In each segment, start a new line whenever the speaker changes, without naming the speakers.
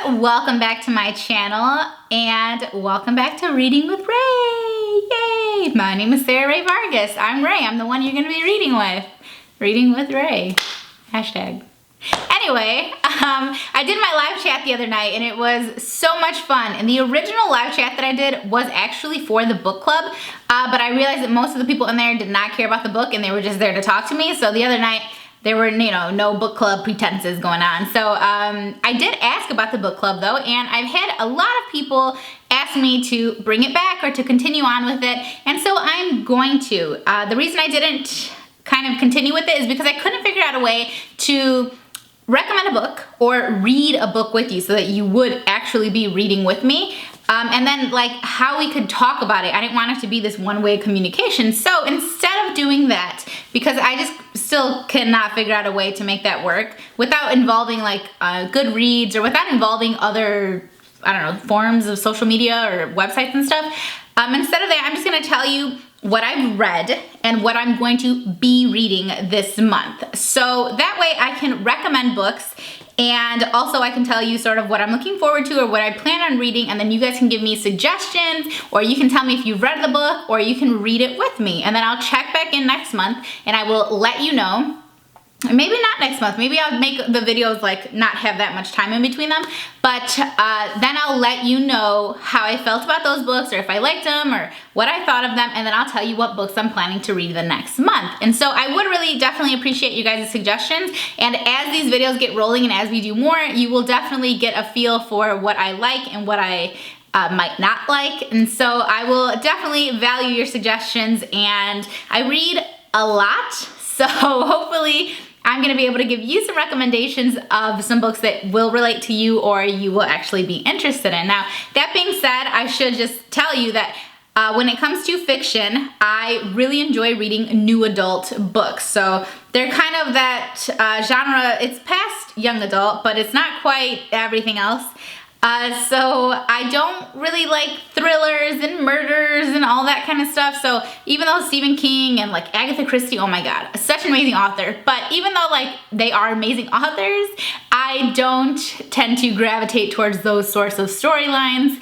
welcome back to my channel and welcome back to Reading with Ray. Yay! My name is Sarah Ray Vargas. I'm Ray. I'm the one you're going to be reading with. Reading with Ray. Hashtag. Anyway, I did my live chat the other night and it was so much fun. And the original live chat that I did was actually for the book club, but I realized that most of the people in there did not care about the book and they were just there to talk to me. So the other night, there were, no book club pretenses going on. So I did ask about the book club though, and I've had a lot of people ask me to bring it back or to continue on with it, and so I'm going to. The reason I didn't kind of continue with it is because I couldn't figure out a way to recommend a book or read a book with you so that you would actually be reading with me. And then like how we could talk about it. I didn't want it to be this one-way communication. So instead of doing that, because I just still cannot figure out a way to make that work without involving like Goodreads or without involving other, forms of social media or websites and stuff. Instead of that, I'm just gonna tell you what I've read and what I'm going to be reading this month. So that way I can recommend books, and also I can tell you sort of what I'm looking forward to or what I plan on reading, and then you guys can give me suggestions, or you can tell me if you've read the book, or you can read it with me. And then I'll check back in next month and I will let you know. Maybe not next month, maybe I'll make the videos like not have that much time in between them, but then I'll let you know how I felt about those books, or if I liked them, or what I thought of them, and then I'll tell you what books I'm planning to read the next month. And so I would really definitely appreciate you guys' suggestions, and as these videos get rolling and as we do more, you will definitely get a feel for what I like and what I might not like. And so I will definitely value your suggestions, and I read a lot, so hopefully I'm gonna be able to give you some recommendations of some books that will relate to you or you will actually be interested in. Now, that being said, I should just tell you that when it comes to fiction, I really enjoy reading new adult books. So they're kind of that genre, it's past young adult, but it's not quite everything else. So I don't really like thrillers and murders and all that kind of stuff. So even though Stephen King and like Agatha Christie, oh my God, such an amazing author. But even though like they are amazing authors, I don't tend to gravitate towards those sorts of storylines.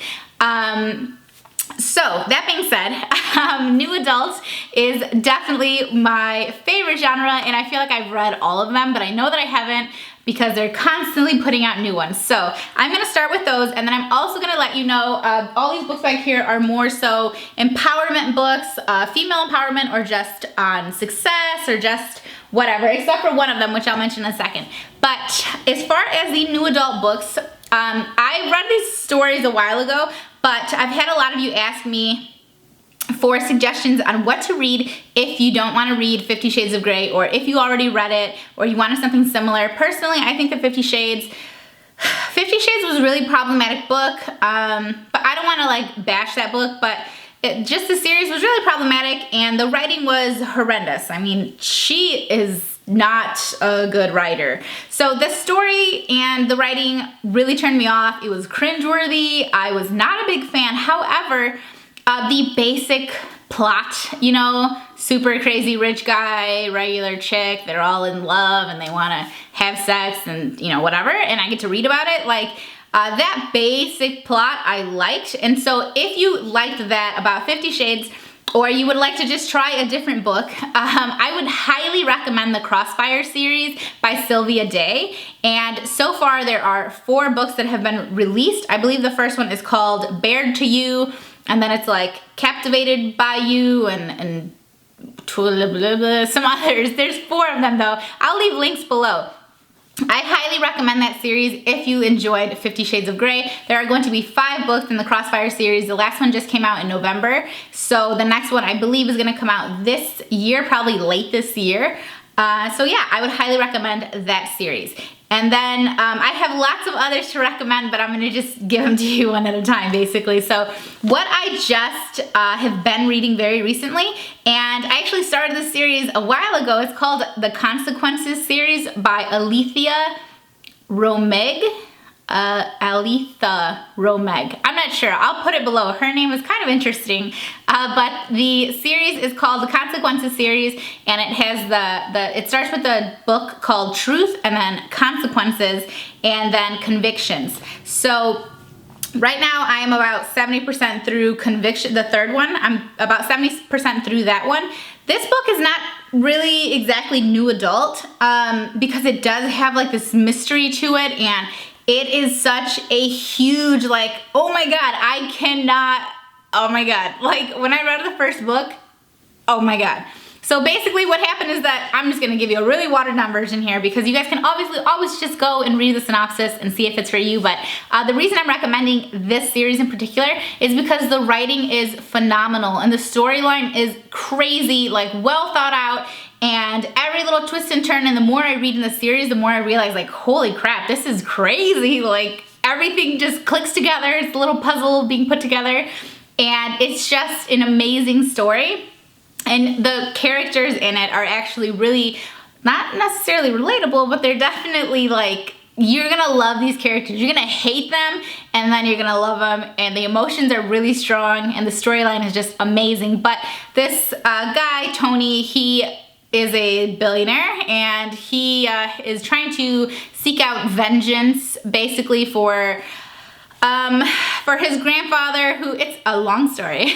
So that being said, new adult is definitely my favorite genre, and I feel like I've read all of them, but I know that I haven't because they're constantly putting out new ones. So I'm gonna start with those, and then I'm also gonna let you know all these books back here are more so empowerment books, female empowerment, or just on success, or just whatever, except for one of them, which I'll mention in a second. But as far as the new adult books, I read these stories a while ago, but I've had a lot of you ask me for suggestions on what to read if you don't want to read 50 Shades of Grey, or if you already read it, or you wanted something similar. Personally, I think that 50 Shades was a really problematic book, but I don't want to like bash that book, but just the series was really problematic and the writing was horrendous. I mean, she is not a good writer. So the story and the writing really turned me off. It was cringeworthy. I was not a big fan. However, the basic plot, super crazy rich guy, regular chick, they're all in love and they want to have sex and whatever, and I get to read about it, like that basic plot I liked. And so if you liked that about 50 Shades, or you would like to just try a different book, I would highly recommend the Crossfire series by Sylvia Day. And so far there are 4 books that have been released. I believe the first one is called Bared to You, and then it's like Captivated by You, and some others. There's 4 of them though. I'll leave links below. I highly recommend that series if you enjoyed 50 Shades of Grey. There are going to be 5 books in the Crossfire series. The last one just came out in November, so the next one I believe is gonna come out this year, probably late this year. So yeah, I would highly recommend that series. And then I have lots of others to recommend, but I'm gonna just give them to you one at a time, basically. So what I just have been reading very recently, and I actually started this series a while ago, it's called the Consequences series by Aleatha, Romig. Aleatha Romig. I'm not sure. I'll put it below. Her name is kind of interesting, but the series is called the Consequences series, and it has it starts with a book called Truth, and then Consequences, and then Convictions. So right now I am about 70% through Conviction, the third one. I'm about 70% through that one. This book is not really exactly new adult because it does have like this mystery to it, and it is such a huge, like, oh my God, I cannot, oh my God. Like when I read the first book, oh my God. So basically what happened is that I'm just gonna give you a really watered down version here because you guys can obviously always just go and read the synopsis and see if it's for you. But the reason I'm recommending this series in particular is because the writing is phenomenal and the storyline is crazy, like well thought out, and every little twist and turn. And the more I read in the series, the more I realize, like, holy crap, this is crazy. Like everything just clicks together. It's a little puzzle being put together, and it's just an amazing story. And the characters in it are actually really, not necessarily relatable, but they're definitely like, you're gonna love these characters. You're gonna hate them, and then you're gonna love them, and the emotions are really strong, and the storyline is just amazing. But this guy, Tony, he is a billionaire, and he is trying to seek out vengeance, basically for his grandfather, who, it's a long story,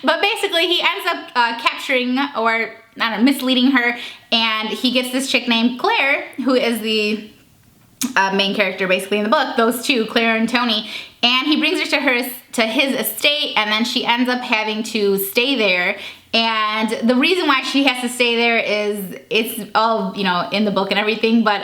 but basically he ends up capturing, or I don't know, misleading her, and he gets this chick named Claire, who is the main character basically in the book, those two, Claire and Tony, and he brings her to his estate, and then she ends up having to stay there. And the reason why she has to stay there is, it's all, you know, in the book and everything, but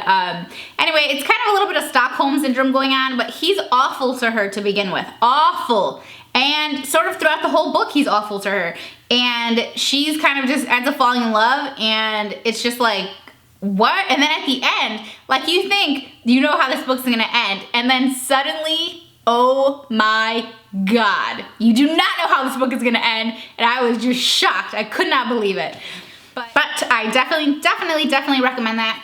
anyway, it's kind of a little bit of Stockholm Syndrome going on, but he's awful to her to begin with. Awful. And sort of throughout the whole book, he's awful to her. And she's kind of just ends up falling in love, and it's just like, what? And then at the end, like, you think, you know how this book's gonna end, and then suddenly, oh my God, you do not know how this book is gonna end, and I was just shocked. I could not believe it. But I definitely recommend that.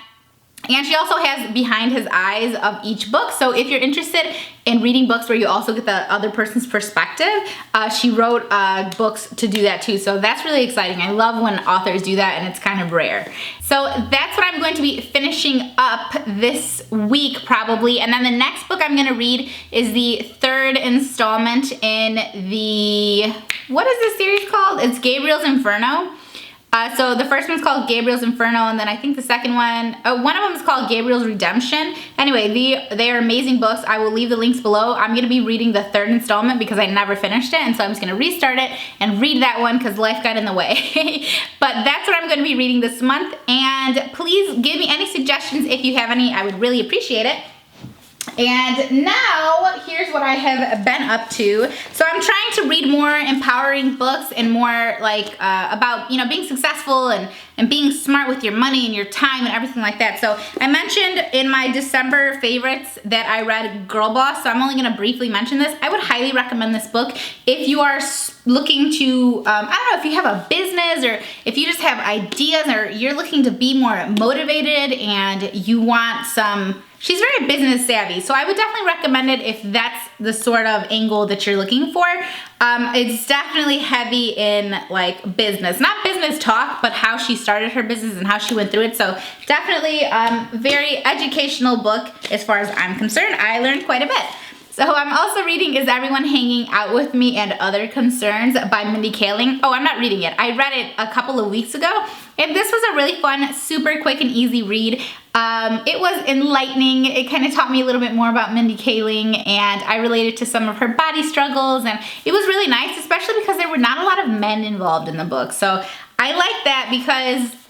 And she also has behind his eyes of each book. So if you're interested in reading books where you also get the other person's perspective, she wrote books to do that too. So that's really exciting. I love when authors do that, and it's kind of rare. So that's what I'm going to be finishing up this week probably. And then the next book I'm gonna read is the third installment in the, what is this series called? It's Gabriel's Inferno. So the first one's called Gabriel's Inferno, and then I think the second one of them is called Gabriel's Redemption. Anyway, they are amazing books. I will leave the links below. I'm gonna be reading the third installment because I never finished it, and so I'm just gonna restart it and read that one because life got in the way. But that's what I'm gonna be reading this month, and please give me any suggestions if you have any. I would really appreciate it. And now, here's what I have been up to. So I'm trying to read more empowering books and more like about, you know, being successful and being smart with your money and your time and everything like that. So I mentioned in my December favorites that I read Girlboss, so I'm only gonna briefly mention this. I would highly recommend this book if you are looking to, I don't know, if you have a business or if you just have ideas or you're looking to be more motivated and you want some, she's very business savvy, so I would definitely recommend it if that's the sort of angle that you're looking for. It's definitely heavy in like business, not business talk, but how she started her business and how she went through it. So definitely very educational book as far as I'm concerned. I learned quite a bit. So I'm also reading Is Everyone Hanging Out With Me and Other Concerns by Mindy Kaling. Oh, I'm not reading it. I read it a couple of weeks ago, and this was a really fun, super quick and easy read. It was enlightening. It kind of taught me a little bit more about Mindy Kaling, and I related to some of her body struggles, and it was really nice, especially because there were not a lot of men involved in the book. So I like that because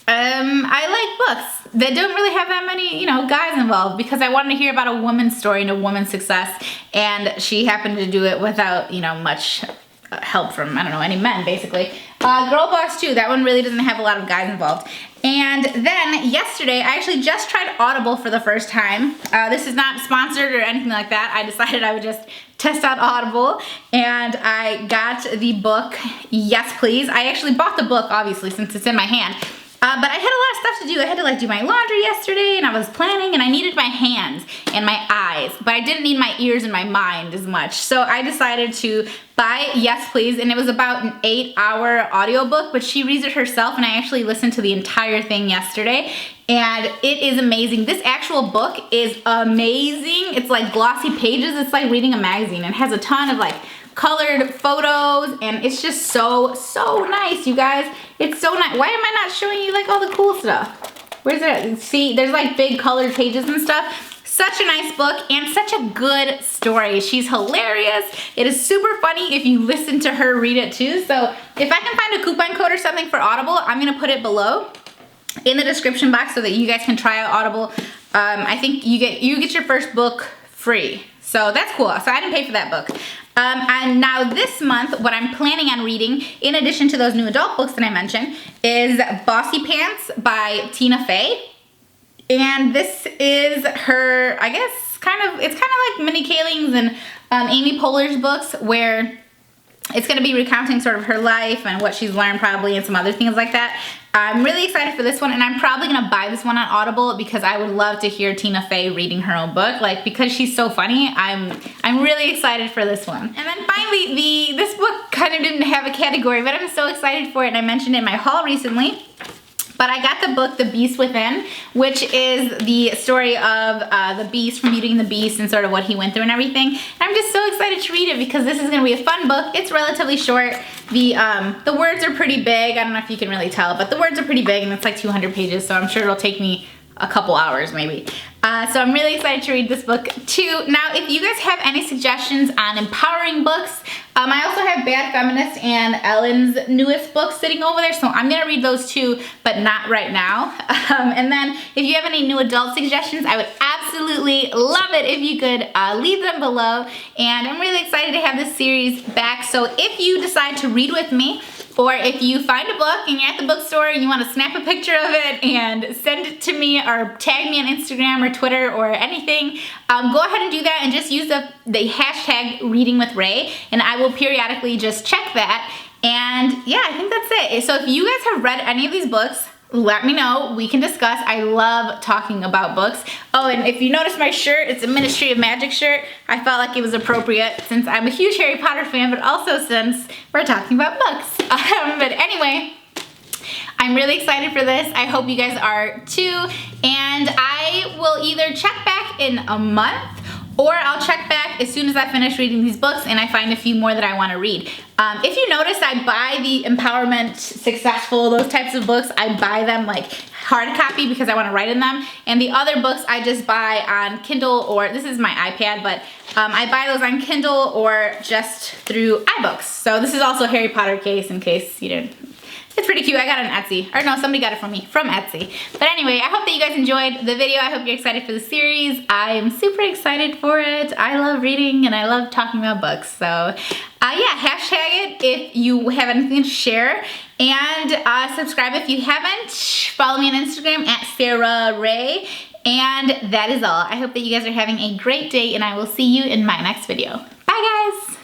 I like books that don't really have that many, you know, guys involved, because I wanted to hear about a woman's story and a woman's success, and she happened to do it without, you know, much help from, I don't know, any men, basically. Girlboss too, that one really doesn't have a lot of guys involved. And then yesterday, I actually just tried Audible for the first time. This is not sponsored or anything like that. I decided I would just test out Audible, and I got the book, Yes Please. I actually bought the book, obviously, since it's in my hand. But I had a lot of stuff to do. I had to like do my laundry yesterday, and I was planning, and I needed my hands and my eyes. eyes, but I didn't need my ears and my mind as much. So I decided to buy Yes Please, and it was about an 8-hour audiobook, but she reads it herself, and I actually listened to the entire thing yesterday, and it is amazing. This actual book is amazing. It's like glossy pages. It's like reading a magazine. It has a ton of like colored photos, and it's just so nice, you guys. It's so nice. Why am I not showing you like all the cool stuff? Where's it? See, there's like big colored pages and stuff. Such a nice book and such a good story. She's hilarious. It is super funny if you listen to her read it too. So if I can find a coupon code or something for Audible, I'm gonna put it below in the description box so that you guys can try out Audible. I think you get your first book free. So that's cool. So I didn't pay for that book. And now this month, what I'm planning on reading, in addition to those new adult books that I mentioned, is Bossy Pants by Tina Fey. And this is her, I guess, it's kind of like Minnie Kaling's and Amy Poehler's books, where it's going to be recounting sort of her life and what she's learned probably and some other things like that. I'm really excited for this one, and I'm probably going to buy this one on Audible because I would love to hear Tina Fey reading her own book. Like, because she's so funny, I'm really excited for this one. And then finally, this book kind of didn't have a category, but I'm so excited for it, and I mentioned it in my haul recently. But I got the book, The Beast Within, which is the story of the Beast from Beauty and the Beast and sort of what he went through and everything. And I'm just so excited to read it because this is going to be a fun book. It's relatively short. The words are pretty big. I don't know if you can really tell, but the words are pretty big, and it's like 200 pages, so I'm sure it'll take me a couple hours maybe. So I'm really excited to read this book too. Now, if you guys have any suggestions on empowering books, I also have Bad Feminist and Ellen's newest book sitting over there, so I'm gonna read those too, but not right now. And then if you have any new adult suggestions, I would absolutely love it if you could leave them below. And I'm really excited to have this series back. So if you decide to read with me, or if you find a book and you're at the bookstore and you want to snap a picture of it and send it to me or tag me on Instagram or Twitter or anything, go ahead and do that and just use the hashtag Reading with Ray, and I will periodically just check that. And yeah, I think that's it. So if you guys have read any of these books, let me know. We can discuss. I love talking about books. Oh, and if you notice my shirt, it's a Ministry of Magic shirt. I felt like it was appropriate since I'm a huge Harry Potter fan, but also since we're talking about books. But anyway, I'm really excited for this. I hope you guys are too. And I will either check back in a month, or I'll check back as soon as I finish reading these books and I find a few more that I want to read. If you notice, I buy the Empowerment, Successful, those types of books, I buy them like hard copy because I want to write in them. And the other books I just buy on Kindle, or this is my iPad, but I buy those on Kindle or just through iBooks. So this is also a Harry Potter case in case you didn't. It's pretty cute. I got it on Etsy. Or no, somebody got it from me, from Etsy. But anyway, I hope that you guys enjoyed the video. I hope you're excited for the series. I am super excited for it. I love reading and I love talking about books. So yeah, hashtag it if you have anything to share. And subscribe if you haven't. Follow me on Instagram at Sarah Ray. And that is all. I hope that you guys are having a great day, and I will see you in my next video. Bye guys!